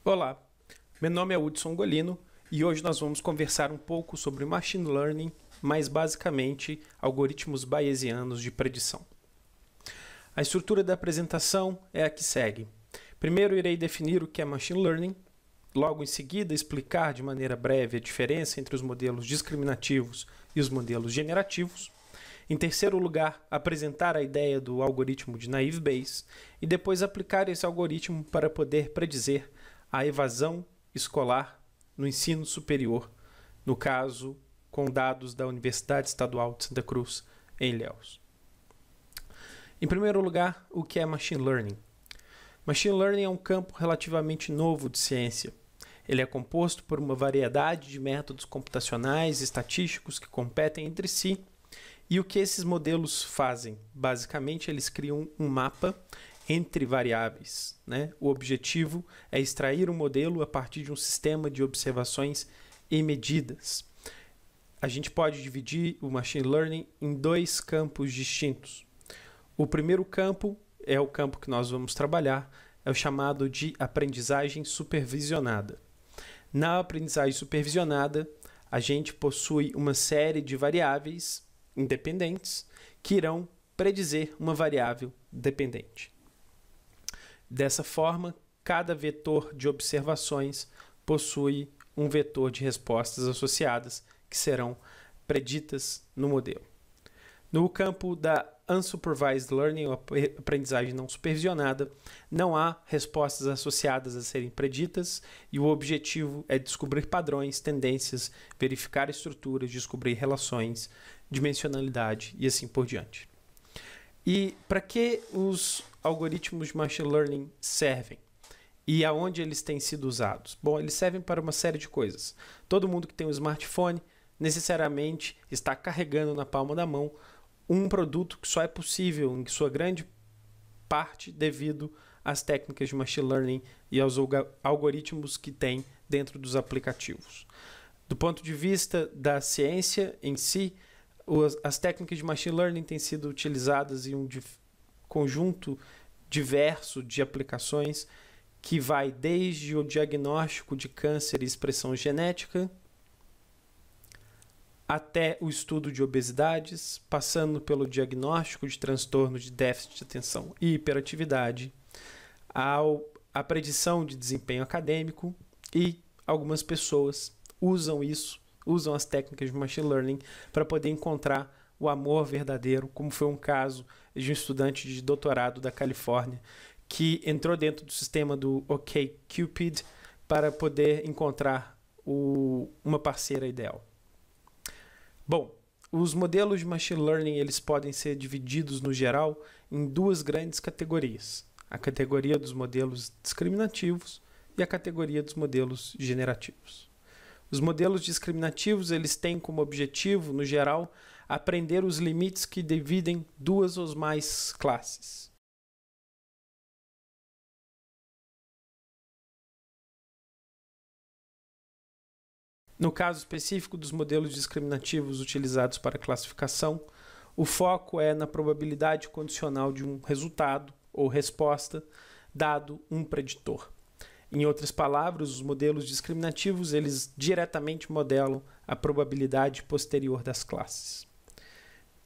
Olá, meu nome é Hudson Golino e hoje nós vamos conversar um pouco sobre Machine Learning, mais basicamente algoritmos bayesianos de predição. A estrutura da apresentação é a que segue. Primeiro irei definir o que é Machine Learning, logo em seguida explicar de maneira breve a diferença entre os modelos discriminativos e os modelos generativos. Em terceiro lugar, apresentar a ideia do algoritmo de Naive Bayes e depois aplicar esse algoritmo para poder predizer a evasão escolar no ensino superior, no caso, com dados da Universidade Estadual de Santa Cruz, em Ilhéus. Em primeiro lugar, o que é Machine Learning? Machine Learning é um campo relativamente novo de ciência. Ele é composto por uma variedade de métodos computacionais e estatísticos que competem entre si. E o que esses modelos fazem? Basicamente, eles criam um mapa entre variáveis, né? O objetivo é extrair um modelo a partir de um sistema de observações e medidas. A gente pode dividir o Machine Learning em dois campos distintos. O primeiro campo é o campo que nós vamos trabalhar, é o chamado de aprendizagem supervisionada. Na aprendizagem supervisionada, a gente possui uma série de variáveis independentes que irão predizer uma variável dependente. Dessa forma, cada vetor de observações possui um vetor de respostas associadas que serão preditas no modelo. No campo da Unsupervised Learning, ou aprendizagem não supervisionada, não há respostas associadas a serem preditas e o objetivo é descobrir padrões, tendências, verificar estruturas, descobrir relações, dimensionalidade e assim por diante. E para que os algoritmos de Machine Learning servem? E aonde eles têm sido usados? Bom, eles servem para uma série de coisas. Todo mundo que tem um smartphone necessariamente está carregando na palma da mão um produto que só é possível, em sua grande parte, devido às técnicas de Machine Learning e aos algoritmos que tem dentro dos aplicativos. Do ponto de vista da ciência em si, as técnicas de Machine Learning têm sido utilizadas em um conjunto diverso de aplicações que vai desde o diagnóstico de câncer e expressão genética até o estudo de obesidades, passando pelo diagnóstico de transtorno de déficit de atenção e hiperatividade, a predição de desempenho acadêmico, e algumas pessoas usam as técnicas de Machine Learning para poder encontrar o amor verdadeiro, como foi um caso de um estudante de doutorado da Califórnia que entrou dentro do sistema do OkCupid para poder encontrar uma parceira ideal. Bom, os modelos de Machine Learning eles podem ser divididos, no geral, em duas grandes categorias. A categoria dos modelos discriminativos e a categoria dos modelos generativos. Os modelos discriminativos eles têm como objetivo, no geral, aprender os limites que dividem duas ou mais classes. No caso específico dos modelos discriminativos utilizados para classificação, o foco é na probabilidade condicional de um resultado ou resposta dado um preditor. Em outras palavras, os modelos discriminativos eles diretamente modelam a probabilidade posterior das classes.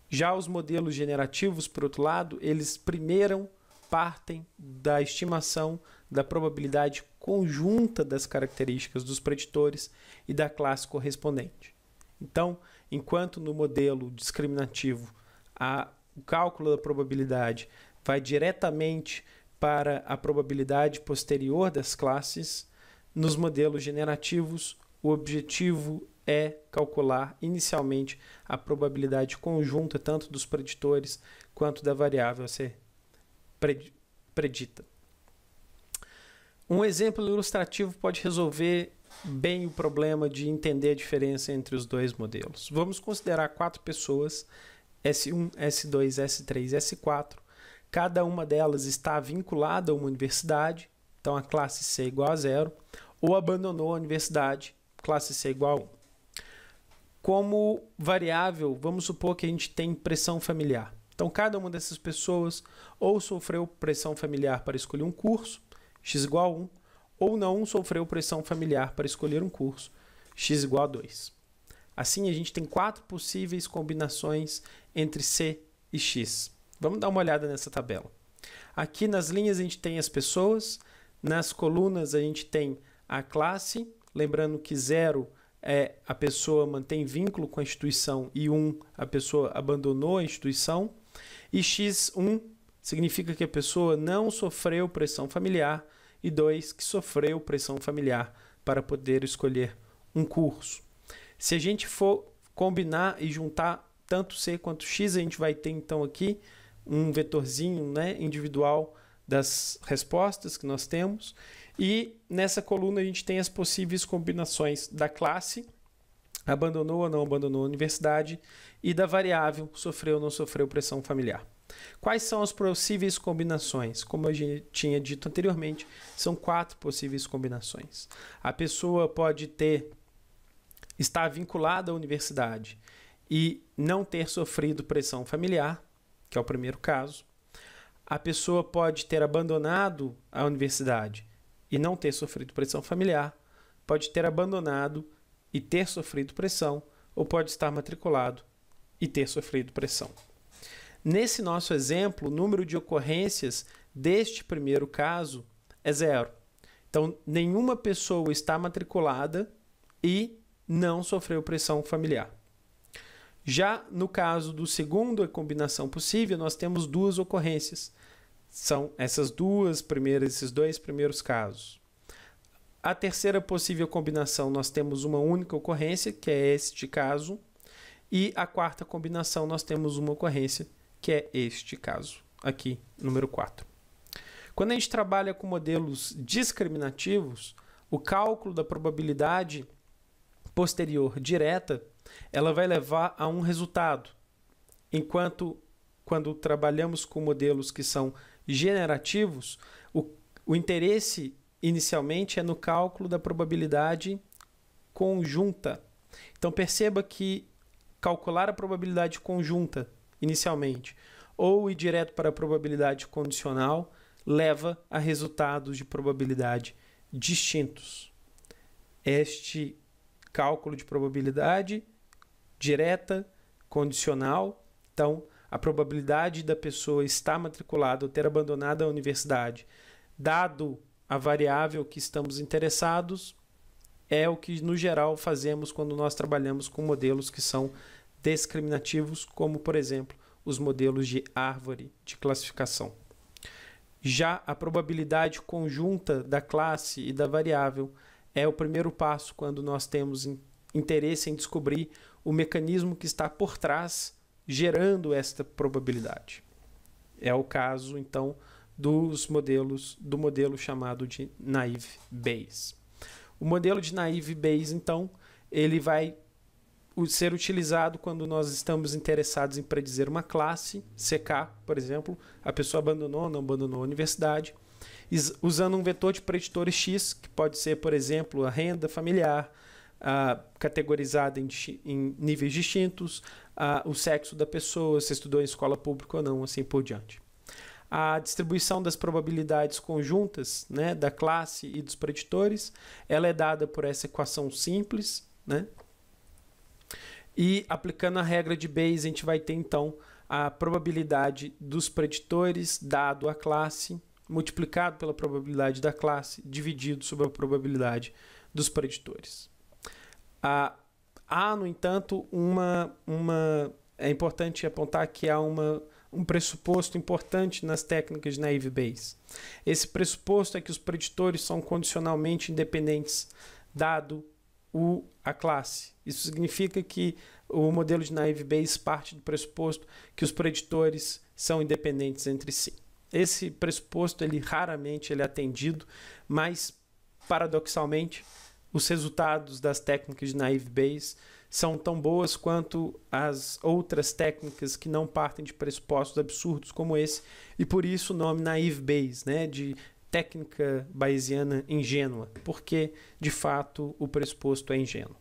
Já os modelos generativos, por outro lado, eles primeiro partem da estimação da probabilidade conjunta das características dos preditores e da classe correspondente. Então, enquanto no modelo discriminativo o cálculo da probabilidade vai diretamente para a probabilidade posterior das classes, nos modelos generativos o objetivo é calcular inicialmente a probabilidade conjunta tanto dos preditores quanto da variável a ser predita. Um exemplo ilustrativo pode resolver bem o problema de entender a diferença entre os dois modelos. Vamos considerar 4 pessoas, S1, S2, S3 e S4. Cada uma delas está vinculada a uma universidade, então a classe C é igual a 0, ou abandonou a universidade, classe C é igual a 1. Como variável, vamos supor que a gente tem pressão familiar. Então, cada uma dessas pessoas ou sofreu pressão familiar para escolher um curso, x igual a 1, ou não sofreu pressão familiar para escolher um curso, x igual a 2. Assim, a gente tem 4 possíveis combinações entre C e X. Vamos dar uma olhada nessa tabela. Aqui nas linhas a gente tem as pessoas, nas colunas a gente tem a classe, lembrando que 0 é a pessoa mantém vínculo com a instituição e 1 a pessoa abandonou a instituição, e X1 significa que a pessoa não sofreu pressão familiar e 2 que sofreu pressão familiar para poder escolher um curso. Se a gente for combinar e juntar tanto C quanto X, a gente vai ter então aqui um vetorzinho, né, individual das respostas que nós temos. E nessa coluna a gente tem as possíveis combinações da classe, abandonou ou não abandonou a universidade, e da variável, sofreu ou não sofreu pressão familiar. Quais são as possíveis combinações? Como eu tinha dito anteriormente, são 4 possíveis combinações. A pessoa pode estar vinculada à universidade e não ter sofrido pressão familiar, que é o primeiro caso. A pessoa pode ter abandonado a universidade e não ter sofrido pressão familiar, pode ter abandonado e ter sofrido pressão, ou pode estar matriculado e ter sofrido pressão. Nesse nosso exemplo, o número de ocorrências deste primeiro caso é 0. Então, nenhuma pessoa está matriculada e não sofreu pressão familiar. Já no caso do segundo combinação possível, nós temos 2 ocorrências. São esses dois primeiros casos. A terceira possível combinação, nós temos uma única ocorrência, que é este caso. E a quarta combinação, nós temos uma ocorrência, que é este caso, aqui, número 4. Quando a gente trabalha com modelos discriminativos, o cálculo da probabilidade posterior direta, ela vai levar a um resultado. Enquanto, quando trabalhamos com modelos que são generativos, o interesse inicialmente é no cálculo da probabilidade conjunta. Então perceba que calcular a probabilidade conjunta inicialmente ou ir direto para a probabilidade condicional leva a resultados de probabilidade distintos. Este cálculo de probabilidade direta, condicional, então a probabilidade da pessoa estar matriculada ou ter abandonado a universidade, dado a variável que estamos interessados, é o que no geral fazemos quando nós trabalhamos com modelos que são discriminativos, como por exemplo os modelos de árvore de classificação. Já a probabilidade conjunta da classe e da variável é o primeiro passo quando nós temos interesse em descobrir o mecanismo que está por trás gerando esta probabilidade. É o caso, então, do modelo chamado de Naive Bayes. O modelo de Naive Bayes, então, ele vai ser utilizado quando nós estamos interessados em predizer uma classe, CK, por exemplo, a pessoa abandonou ou não abandonou a universidade, usando um vetor de preditores X, que pode ser, por exemplo, a renda familiar, categorizada em níveis distintos, o sexo da pessoa, se estudou em escola pública ou não, assim por diante. A distribuição das probabilidades conjuntas, né, da classe e dos preditores, ela é dada por essa equação simples, né? E aplicando a regra de Bayes, a gente vai ter então a probabilidade dos preditores dado a classe, multiplicado pela probabilidade da classe, dividido sobre a probabilidade dos preditores. Há, no entanto, é importante apontar que há um pressuposto importante nas técnicas de Naive Bayes. Esse pressuposto é que os preditores são condicionalmente independentes, dado a classe. Isso significa que o modelo de Naive Bayes parte do pressuposto que os preditores são independentes entre si. Esse pressuposto raramente é atendido, mas, paradoxalmente, os resultados das técnicas de Naive Bayes são tão boas quanto as outras técnicas que não partem de pressupostos absurdos como esse, e por isso o nome Naive Bayes, né, de técnica bayesiana ingênua, porque, de fato, o pressuposto é ingênuo.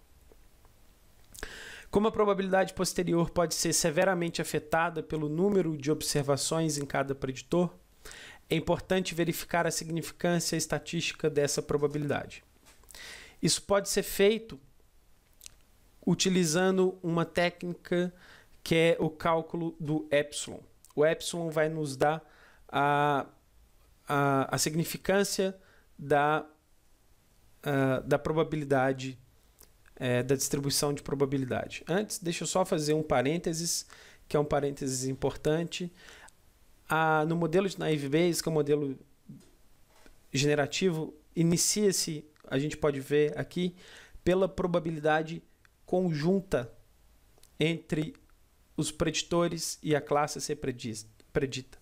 Como a probabilidade posterior pode ser severamente afetada pelo número de observações em cada preditor, é importante verificar a significância estatística dessa probabilidade. Isso pode ser feito utilizando uma técnica que é o cálculo do epsilon. O epsilon vai nos dar a significância da probabilidade, da distribuição de probabilidade. Antes, deixa eu só fazer um parênteses, que é um parênteses importante. No modelo de naive Bayes, que é o modelo generativo, inicia-se, a gente pode ver aqui, pela probabilidade conjunta entre os preditores e a classe a ser predita.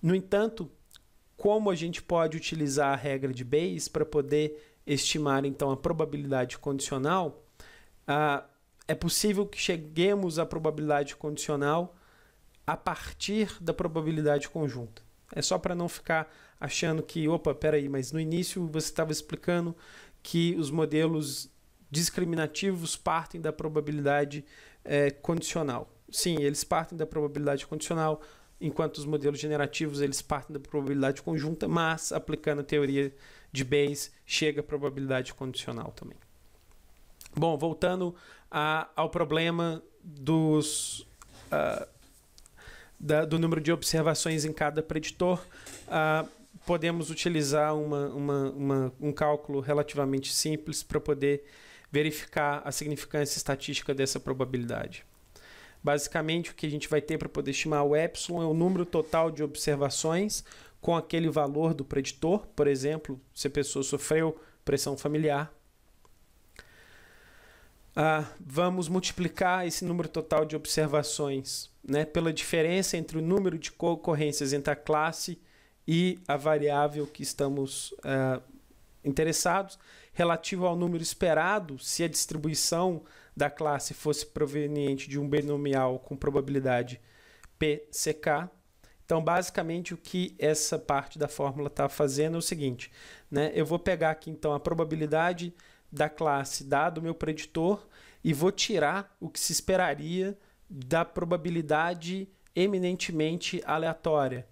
No entanto, como a gente pode utilizar a regra de Bayes para poder estimar então a probabilidade condicional, é possível que cheguemos à probabilidade condicional a partir da probabilidade conjunta. É só para não ficar achando que, opa, peraí, mas no início você estava explicando que os modelos discriminativos partem da probabilidade condicional. Sim, eles partem da probabilidade condicional, enquanto os modelos generativos eles partem da probabilidade conjunta, mas aplicando a teoria de Bayes chega à probabilidade condicional também. Bom, voltando ao problema do número de observações em cada preditor, podemos utilizar um cálculo relativamente simples para poder verificar a significância estatística dessa probabilidade. Basicamente, o que a gente vai ter para poder estimar o epsilon é o número total de observações com aquele valor do preditor. Por exemplo, se a pessoa sofreu pressão familiar. Vamos multiplicar esse número total de observações, né, pela diferença entre o número de ocorrências entre a classe e a variável que estamos interessados, relativo ao número esperado, se a distribuição da classe fosse proveniente de um binomial com probabilidade PCK. Então, basicamente, o que essa parte da fórmula está fazendo é o seguinte, né? Eu vou pegar aqui, então, a probabilidade da classe dado o meu preditor e vou tirar o que se esperaria da probabilidade eminentemente aleatória,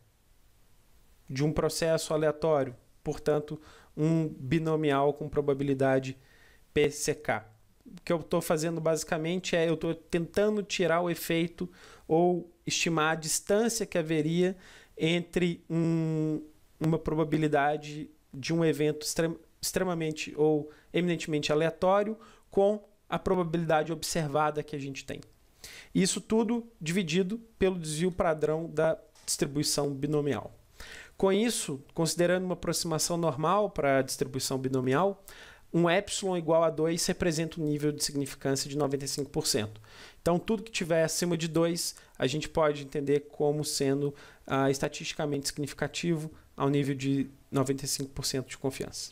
de um processo aleatório, portanto, um binomial com probabilidade PCK. O que eu estou fazendo basicamente eu estou tentando tirar o efeito ou estimar a distância que haveria entre uma probabilidade de um evento extremamente ou eminentemente aleatório com a probabilidade observada que a gente tem. Isso tudo dividido pelo desvio padrão da distribuição binomial. Com isso, considerando uma aproximação normal para a distribuição binomial, um epsilon igual a 2 representa um nível de significância de 95%. Então, tudo que tiver acima de 2, a gente pode entender como sendo estatisticamente significativo ao nível de 95% de confiança.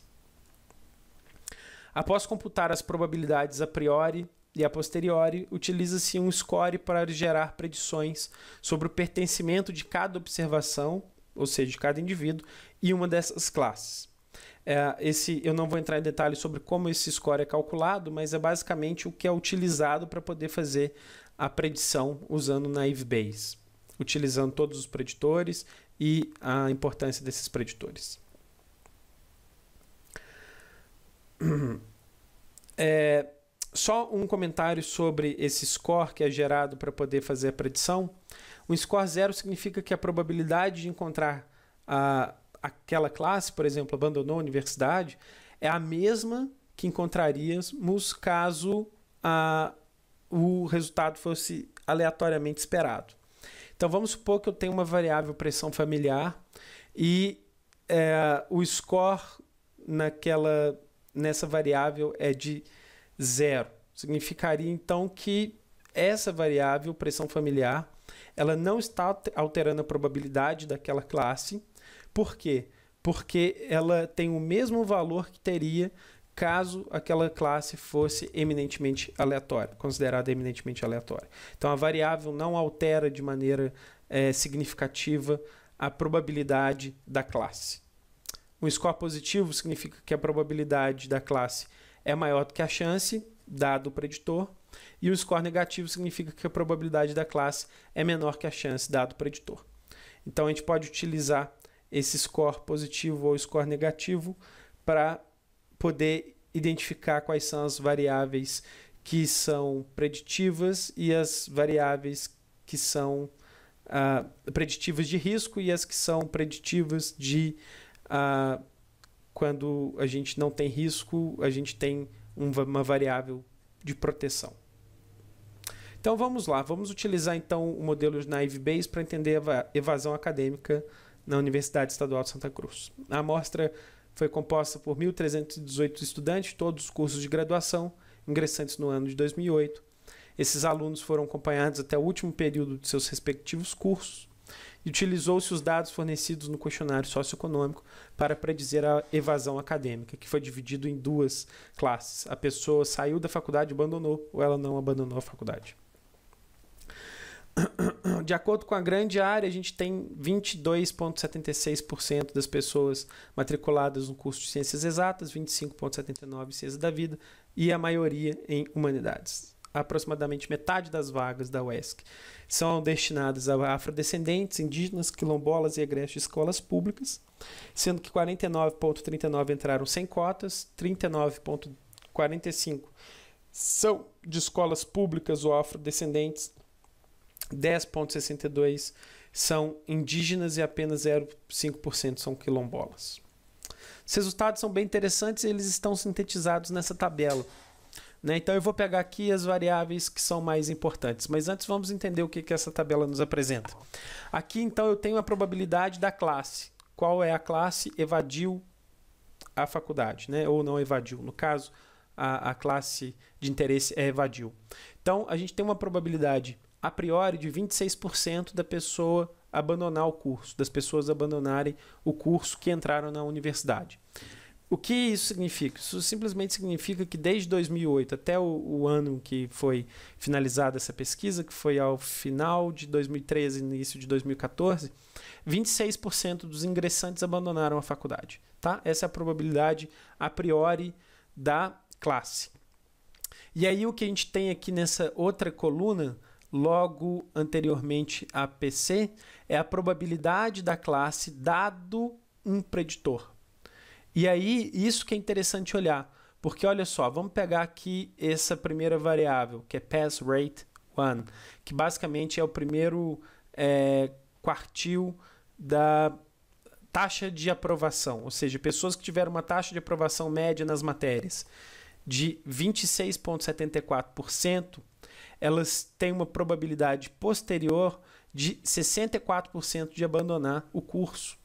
Após computar as probabilidades a priori e a posteriori, utiliza-se um score para gerar predições sobre o pertencimento de cada observação, ou seja, de cada indivíduo, e uma dessas classes. Eu não vou entrar em detalhes sobre como esse score é calculado, mas é basicamente o que é utilizado para poder fazer a predição usando naive Bayes, utilizando todos os preditores e a importância desses preditores. Só um comentário sobre esse score que é gerado para poder fazer a predição. Um score 0 significa que a probabilidade de encontrar aquela classe, por exemplo, abandonou a universidade, é a mesma que encontraríamos caso o resultado fosse aleatoriamente esperado. Então, vamos supor que eu tenho uma variável pressão familiar e o score nessa variável é de 0. Significaria, então, que essa variável, pressão familiar, ela não está alterando a probabilidade daquela classe. Por quê? Porque ela tem o mesmo valor que teria caso aquela classe fosse eminentemente aleatória, considerada eminentemente aleatória. Então, a variável não altera de maneira significativa a probabilidade da classe. Um score positivo significa que a probabilidade da classe é maior do que a chance, dado o preditor, e o score negativo significa que a probabilidade da classe é menor que a chance, dado o preditor. Então, a gente pode utilizar esse score positivo ou score negativo para poder identificar quais são as variáveis que são preditivas e as variáveis que são preditivas de risco e as que são preditivas de quando a gente não tem risco, a gente tem uma variável de proteção. Então vamos lá, vamos utilizar então o modelo de Naive Bayes para entender a evasão acadêmica na Universidade Estadual de Santa Cruz. A amostra foi composta por 1.318 estudantes, todos os cursos de graduação, ingressantes no ano de 2008. Esses alunos foram acompanhados até o último período de seus respectivos cursos e utilizou-se os dados fornecidos no questionário socioeconômico para predizer a evasão acadêmica, que foi dividido em duas classes. A pessoa saiu da faculdade e abandonou, ou ela não abandonou a faculdade. De acordo com a grande área, a gente tem 22,76% das pessoas matriculadas no curso de Ciências Exatas, 25,79% em Ciências da Vida e a maioria em Humanidades. Aproximadamente metade das vagas da UESC são destinadas a afrodescendentes, indígenas, quilombolas e egressos de escolas públicas, sendo que 49,39% entraram sem cotas, 39,45% são de escolas públicas ou afrodescendentes, 10,62% são indígenas e apenas 0,5% são quilombolas. Os resultados são bem interessantes e eles estão sintetizados nessa tabela. Então eu vou pegar aqui as variáveis que são mais importantes, mas antes vamos entender o que essa tabela nos apresenta. Aqui então eu tenho a probabilidade da classe. Qual é a classe? Evadiu a faculdade, ou não evadiu. No caso, a classe de interesse é evadiu. Então a gente tem uma probabilidade a priori de 26% da pessoa abandonar o curso, das pessoas abandonarem o curso que entraram na universidade. O que isso significa? Isso simplesmente significa que desde 2008 até o ano que foi finalizada essa pesquisa, que foi ao final de 2013 e início de 2014, 26% dos ingressantes abandonaram a faculdade. Tá? Essa é a probabilidade a priori da classe. E aí o que a gente tem aqui nessa outra coluna, logo anteriormente a PC, é a probabilidade da classe dado um preditor. E aí, isso que é interessante olhar, porque olha só, vamos pegar aqui essa primeira variável, que é Pass Rate 1, que basicamente é o primeiro quartil da taxa de aprovação, ou seja, pessoas que tiveram uma taxa de aprovação média nas matérias de 26,74%, elas têm uma probabilidade posterior de 64% de abandonar o curso,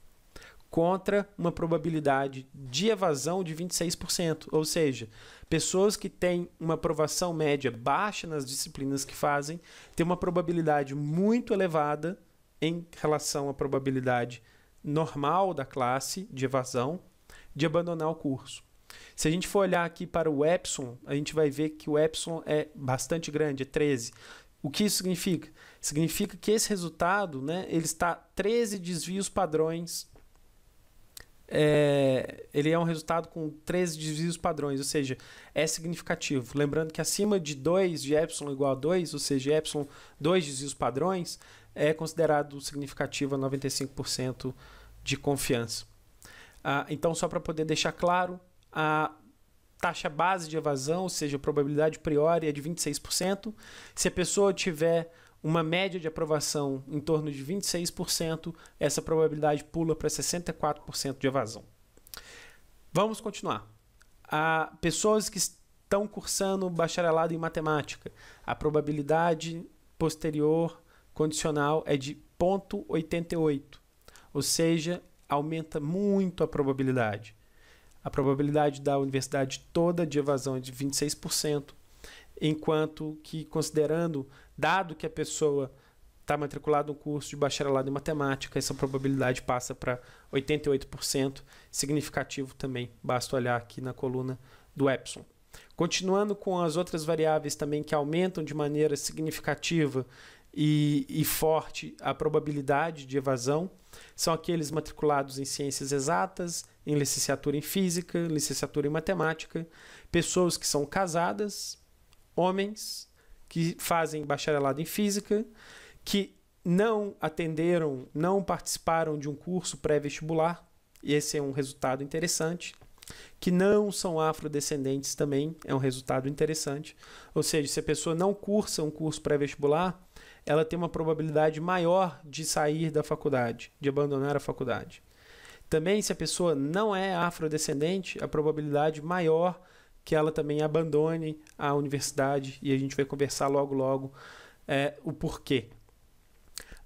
contra uma probabilidade de evasão de 26%. Ou seja, pessoas que têm uma aprovação média baixa nas disciplinas que fazem, têm uma probabilidade muito elevada em relação à probabilidade normal da classe de evasão de abandonar o curso. Se a gente for olhar aqui para o epsilon, a gente vai ver que o epsilon é bastante grande, é 13. O que isso significa? Significa que esse resultado, ele está 13 desvios padrões. Ele é um resultado com 13 desvios padrões, ou seja, é significativo. Lembrando que acima de 2 de epsilon igual a 2, ou seja, epsilon 2 desvios padrões, é considerado significativo a 95% de confiança. Então, só para poder deixar claro, a taxa base de evasão, ou seja, a probabilidade priori é de 26%. Se a pessoa tiver uma média de aprovação em torno de 26%, essa probabilidade pula para 64% de evasão. Vamos continuar. Pessoas que estão cursando bacharelado em matemática, a probabilidade posterior condicional é de 0,88, ou seja, aumenta muito a probabilidade. A probabilidade da universidade toda de evasão é de 26%, enquanto que, considerando, dado que a pessoa está matriculada no curso de bacharelado em matemática, essa probabilidade passa para 88%, significativo também, basta olhar aqui na coluna do epsilon. Continuando com as outras variáveis também que aumentam de maneira significativa e forte a probabilidade de evasão, são aqueles matriculados em ciências exatas, em licenciatura em física, licenciatura em matemática, pessoas que são casadas, homens que fazem bacharelado em física, que não atenderam, não participaram de um curso pré-vestibular, e esse é um resultado interessante. Que não são afrodescendentes também é um resultado interessante. Ou seja, se a pessoa não cursa um curso pré-vestibular, ela tem uma probabilidade maior de sair da faculdade, de abandonar a faculdade. Também, se a pessoa não é afrodescendente, a probabilidade maior que ela também abandone a universidade, e a gente vai conversar logo o porquê.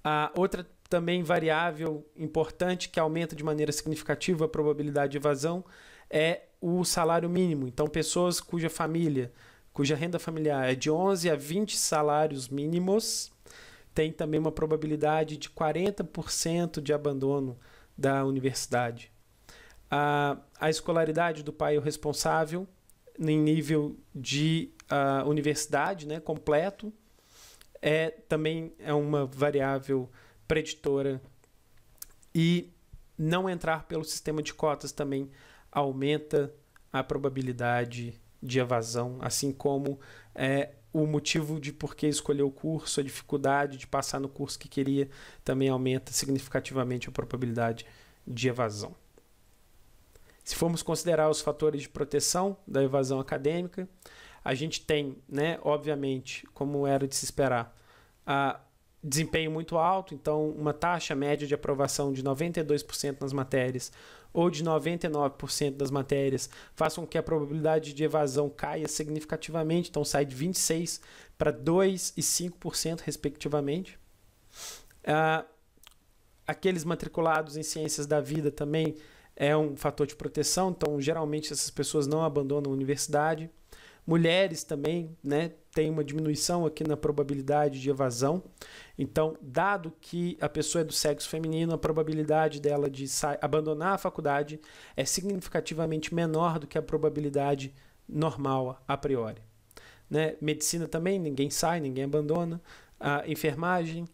A outra também variável importante que aumenta de maneira significativa a probabilidade de evasão é o salário mínimo. Então, pessoas cuja renda familiar é de 11 a 20 salários mínimos, tem também uma probabilidade de 40% de abandono da universidade. A escolaridade do pai é o responsável em nível de universidade, né, completo, também é uma variável preditora. E não entrar pelo sistema de cotas também aumenta a probabilidade de evasão, assim como o motivo de por que escolher o curso, a dificuldade de passar no curso que queria, também aumenta significativamente a probabilidade de evasão. Se formos considerar os fatores de proteção da evasão acadêmica, a gente tem, né, obviamente, como era de se esperar, desempenho muito alto, então uma taxa média de aprovação de 92% nas matérias ou de 99% das matérias façam com que a probabilidade de evasão caia significativamente, então sai de 26% para 2% e 5% respectivamente. Aqueles matriculados em ciências da vida também é um fator de proteção, então geralmente essas pessoas não abandonam a universidade. Mulheres também, né, tem uma diminuição aqui na probabilidade de evasão. Então, dado que a pessoa é do sexo feminino, a probabilidade dela de abandonar a faculdade é significativamente menor do que a probabilidade normal a priori. Né? Medicina também, ninguém sai, ninguém abandona. Enfermagem,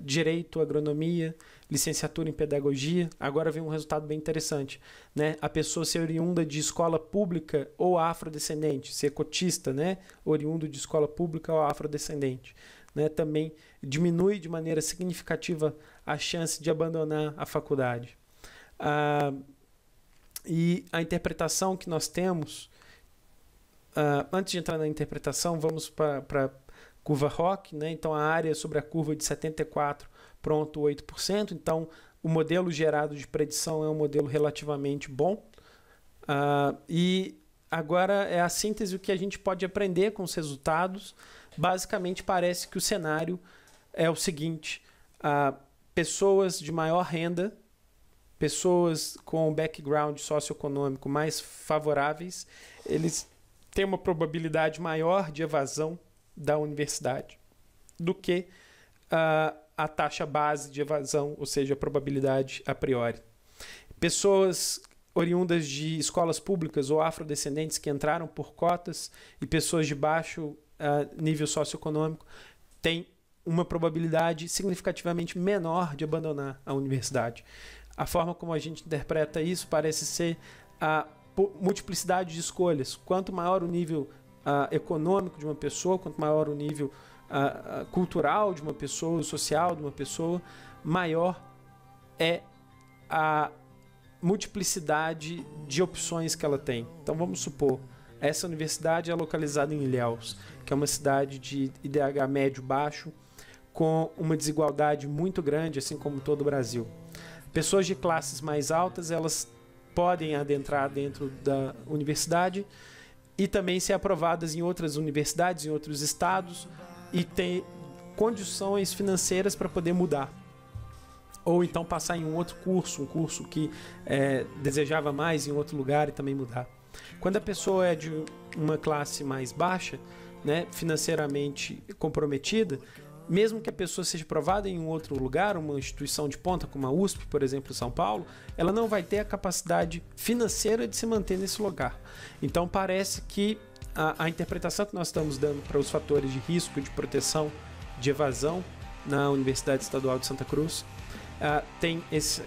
direito, agronomia, licenciatura em pedagogia. Agora vem um resultado bem interessante, né? A pessoa ser oriunda de escola pública ou afrodescendente, ser cotista, né? Oriundo de escola pública ou afrodescendente, né? Também diminui de maneira significativa a chance de abandonar a faculdade. E a interpretação que nós temos, antes de entrar na interpretação, vamos para curva ROC, né? Então a área sobre a curva de 74,8%. Então o modelo gerado de predição é um modelo relativamente bom. E agora é a síntese do que a gente pode aprender com os resultados. Basicamente parece que o cenário é o seguinte: pessoas de maior renda, pessoas com background socioeconômico mais favoráveis, eles têm uma probabilidade maior de evasão da universidade do que a taxa base de evasão, ou seja, a probabilidade a priori. Pessoas oriundas de escolas públicas ou afrodescendentes que entraram por cotas e pessoas de baixo nível socioeconômico têm uma probabilidade significativamente menor de abandonar a universidade. A forma como a gente interpreta isso parece ser a multiplicidade de escolhas. Quanto maior o nível econômico de uma pessoa, quanto maior o nível cultural de uma pessoa, social de uma pessoa, maior é a multiplicidade de opções que ela tem. Então vamos supor, essa universidade é localizada em Ilhéus, que é uma cidade de IDH médio-baixo, com uma desigualdade muito grande, assim como todo o Brasil. Pessoas de classes mais altas, elas podem adentrar dentro da universidade e também ser aprovadas em outras universidades, em outros estados, e ter condições financeiras para poder mudar. Ou então passar em um outro curso, um curso que desejava mais em outro lugar e também mudar. Quando a pessoa é de uma classe mais baixa, né, financeiramente comprometida, mesmo que a pessoa seja aprovada em um outro lugar, uma instituição de ponta, como a USP, por exemplo, em São Paulo, ela não vai ter a capacidade financeira de se manter nesse lugar. Então parece que a interpretação que nós estamos dando para os fatores de risco, de proteção, de evasão na Universidade Estadual de Santa Cruz tem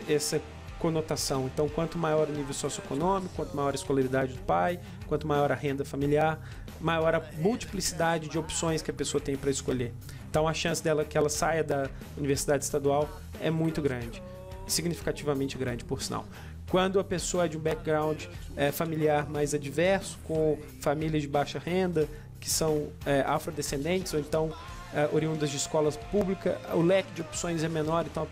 essa conotação. Então, quanto maior o nível socioeconômico, quanto maior a escolaridade do pai, quanto maior a renda familiar, maior a multiplicidade de opções que a pessoa tem para escolher. Então a chance dela que ela saia da universidade estadual é muito grande, significativamente grande, por sinal. Quando a pessoa é de um background familiar mais adverso, com famílias de baixa renda, que são afrodescendentes ou então oriundas de escolas públicas, o leque de opções é menor, então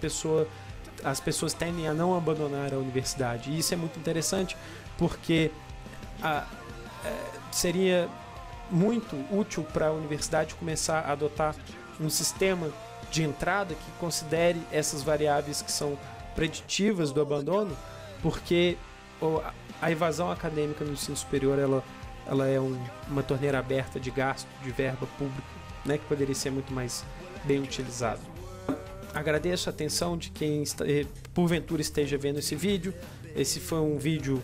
as pessoas tendem a não abandonar a universidade. E isso é muito interessante porque seria muito útil para a universidade começar a adotar um sistema de entrada que considere essas variáveis que são preditivas do abandono, porque a evasão acadêmica no ensino superior ela é uma torneira aberta de gasto de verba pública, né, que poderia ser muito mais bem utilizado. Agradeço a atenção de quem porventura esteja vendo esse vídeo. Esse foi um vídeo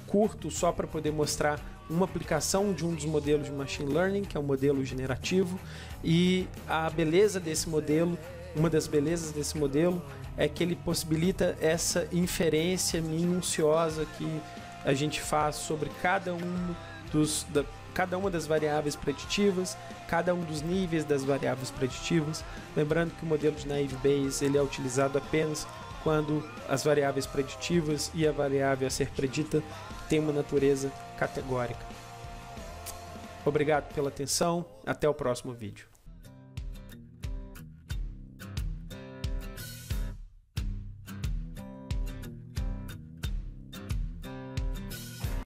curto só para poder mostrar uma aplicação de um dos modelos de Machine Learning, que é o modelo generativo, e a beleza desse modelo, uma das belezas desse modelo é que ele possibilita essa inferência minuciosa que a gente faz sobre cada uma das variáveis preditivas, cada um dos níveis das variáveis preditivas. Lembrando que o modelo de Naive Bayes ele é utilizado apenas quando as variáveis preditivas e a variável a ser predita têm uma natureza categórica. Obrigado pela atenção, até o próximo vídeo.